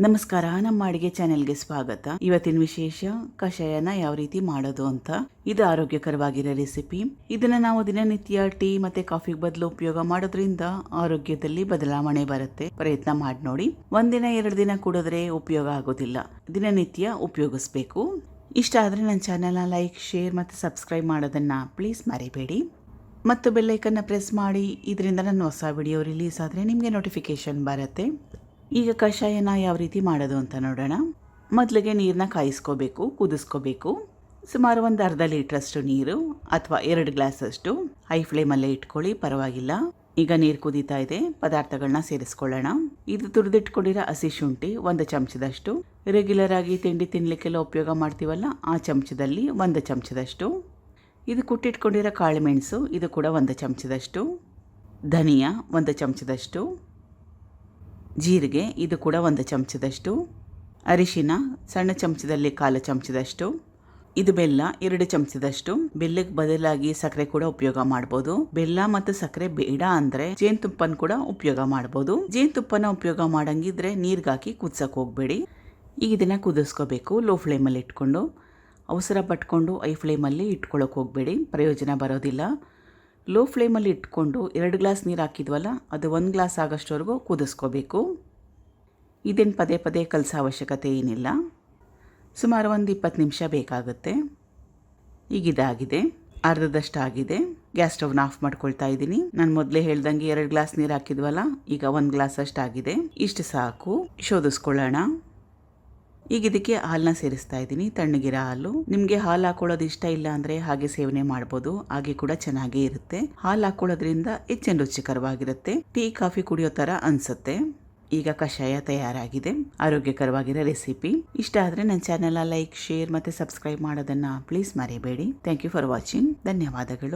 ನಮಸ್ಕಾರ, ನಮ್ಮ ಅಡಿಗೆ ಚಾನೆಲ್ಗೆ ಸ್ವಾಗತ. ಇವತ್ತಿನ ವಿಶೇಷ ಕಷಾಯನ ಯಾವ ರೀತಿ ಮಾಡೋದು ಅಂತ. ಇದು ಆರೋಗ್ಯಕರವಾಗಿರೋ ರೆಸಿಪಿ. ಇದನ್ನ ನಾವು ದಿನನಿತ್ಯ ಟೀ ಮತ್ತೆ ಕಾಫಿ ಬದಲು ಉಪಯೋಗ ಮಾಡೋದ್ರಿಂದ ಆರೋಗ್ಯದಲ್ಲಿ ಬದಲಾವಣೆ ಬರುತ್ತೆ. ಪ್ರಯತ್ನ ಮಾಡಿ ನೋಡಿ. ಒಂದಿನ 2 ದಿನ ಕುಡಿದ್ರೆ ಉಪಯೋಗ ಆಗೋದಿಲ್ಲ. ದಿನನಿತ್ಯ ಉಪಯೋಗಿಸ್ಬೇಕು. ಇಷ್ಟ ಆದ್ರೆ ನನ್ನ ಚಾನೆಲ್ನ ಲೈಕ್, ಶೇರ್ ಮತ್ತೆ ಸಬ್ಸ್ಕ್ರೈಬ್ ಮಾಡೋದನ್ನ ಪ್ಲೀಸ್ ಮರಿಬೇಡಿ. ಮತ್ತು ಬೆಲ್ಲೈಕನ್ನ ಪ್ರೆಸ್ ಮಾಡಿ. ಇದರಿಂದ ನನ್ನ ಹೊಸ ವಿಡಿಯೋ ರಿಲೀಸ್ ಆದರೆ ನಿಮಗೆ ನೋಟಿಫಿಕೇಶನ್ ಬರುತ್ತೆ. ಈಗ ಕಷಾಯನ ಯಾವ ರೀತಿ ಮಾಡೋದು ಅಂತ ನೋಡೋಣ. ಮೊದಲಿಗೆ ನೀರನ್ನ ಕಾಯಿಸ್ಕೋಬೇಕು, ಕುದಿಸ್ಕೋಬೇಕು. ಸುಮಾರು ಒಂದು ಅರ್ಧ ಲೀಟ್ರಷ್ಟು ನೀರು ಅಥವಾ 2 ಗ್ಲಾಸಷ್ಟು. ಹೈ ಫ್ಲೇಮಲ್ಲೇ ಇಟ್ಕೊಳ್ಳಿ, ಪರವಾಗಿಲ್ಲ. ಈಗ ನೀರು ಕುದೀತಾ ಇದೆ. ಪದಾರ್ಥಗಳನ್ನ ಸೇರಿಸ್ಕೊಳ್ಳೋಣ. ಇದು ತುರಿದಿಟ್ಕೊಂಡಿರೋ ಹಸಿ ಶುಂಠಿ 1 ಚಮಚದಷ್ಟು. ರೆಗ್ಯುಲರ್ ಆಗಿ ತಿಂಡಿ ತಿನ್ನಲಿಕ್ಕೆಲ್ಲ ಉಪಯೋಗ ಮಾಡ್ತೀವಲ್ಲ, ಆ ಚಮಚದಲ್ಲಿ 1 ಚಮಚದಷ್ಟು. ಇದು ಕುಟ್ಟಿಟ್ಕೊಂಡಿರೋ ಕಾಳು ಮೆಣಸು, ಇದು ಕೂಡ 1 ಚಮಚದಷ್ಟು. ಧನಿಯಾ 1 ಚಮಚದಷ್ಟು. ಜೀರಿಗೆ, ಇದು ಕೂಡ 1 ಚಮಚದಷ್ಟು. ಅರಿಶಿನ ಸಣ್ಣ ಚಮಚದಲ್ಲಿ 1/4 ಚಮಚದಷ್ಟು. ಇದು ಬೆಲ್ಲ 2 ಚಮಚದಷ್ಟು. ಬೆಲ್ಲಕ್ಕೆ ಬದಲಾಗಿ ಸಕ್ಕರೆ ಕೂಡ ಉಪಯೋಗ ಮಾಡ್ಬೋದು. ಬೆಲ್ಲ ಮತ್ತು ಸಕ್ಕರೆ ಬೇಡ ಅಂದ್ರೆ ಜೇನುತುಪ್ಪನ ಕೂಡ ಉಪಯೋಗ ಮಾಡ್ಬೋದು. ಜೇನುತುಪ್ಪನ ಉಪಯೋಗ ಮಾಡಂಗಿದ್ರೆ ನೀರ್ಗೆ ಹಾಕಿ ಕುದಿಸಕ್ಕೆ ಹೋಗ್ಬೇಡಿ. ಈಗ ಇದನ್ನ ಕುದಿಸ್ಕೋಬೇಕು ಲೋ ಫ್ಲೇಮಲ್ಲಿ ಇಟ್ಕೊಂಡು. ಅವಸರ ಪಟ್ಕೊಂಡು ಹೈ ಫ್ಲೇಮಲ್ಲಿ ಇಟ್ಕೊಳ್ಳೋಕೆ ಹೋಗ್ಬೇಡಿ, ಪ್ರಯೋಜನ ಬರೋದಿಲ್ಲ. ಲೋ ಫ್ಲೇಮಲ್ಲಿ ಇಟ್ಕೊಂಡು 2 ಗ್ಲಾಸ್ ನೀರು ಹಾಕಿದ್ವಲ್ಲ, ಅದು 1 ಗ್ಲಾಸ್ ಆಗೋಷ್ಟವರೆಗೂ ಕುದಿಸ್ಕೋಬೇಕು. ಇದೇನು ಪದೇ ಪದೇ ಕಲಸೋ ಅವಶ್ಯಕತೆ ಏನಿಲ್ಲ. ಸುಮಾರು ಒಂದು 20 ನಿಮಿಷ ಬೇಕಾಗುತ್ತೆ. ಈಗ ಇದಾಗಿದೆ, ಅರ್ಧದಷ್ಟು ಆಗಿದೆ. ಗ್ಯಾಸ್ ಸ್ಟವ್ನ ಆಫ್ ಮಾಡ್ಕೊಳ್ತಾ ಇದ್ದೀನಿ. ನಾನು ಮೊದಲೇ ಹೇಳ್ದಂಗೆ 2 ಗ್ಲಾಸ್ ನೀರು ಹಾಕಿದ್ವಲ್ಲ, ಈಗ 1 ಗ್ಲಾಸ್ ಅಷ್ಟು ಆಗಿದೆ. ಇಷ್ಟು ಸಾಕು. ಶೋಧಿಸ್ಕೊಳ್ಳೋಣ. ಈಗ ಇದಕ್ಕೆ ಹಾಲನ್ನ ಸೇರಿಸ್ತಾ ಇದ್ದೀನಿ, ತಣ್ಣಗಿರೋ ಹಾಲು. ನಿಮಗೆ ಹಾಲು ಹಾಕೊಳ್ಳೋದು ಇಷ್ಟ ಇಲ್ಲ ಅಂದರೆ ಹಾಗೆ ಸೇವನೆ ಮಾಡ್ಬೋದು, ಹಾಗೆ ಕೂಡ ಚೆನ್ನಾಗೇ ಇರುತ್ತೆ. ಹಾಲು ಹಾಕೊಳ್ಳೋದ್ರಿಂದ ಹೆಚ್ಚಿನ ರುಚಿಕರವಾಗಿರುತ್ತೆ. ಟೀ ಕಾಫಿ ಕುಡಿಯೋ ಥರ ಅನಿಸುತ್ತೆ. ಈಗ ಕಷಾಯ ತಯಾರಾಗಿದೆ. ಆರೋಗ್ಯಕರವಾಗಿರೋ ರೆಸಿಪಿ. ಇಷ್ಟ ಆದರೆ ನನ್ನ ಚಾನೆಲ್ನ ಲೈಕ್, ಶೇರ್ ಮತ್ತು ಸಬ್ಸ್ಕ್ರೈಬ್ ಮಾಡೋದನ್ನು ಪ್ಲೀಸ್ ಮರಿಬೇಡಿ. Thank you for watching. ಧನ್ಯವಾದಗಳು.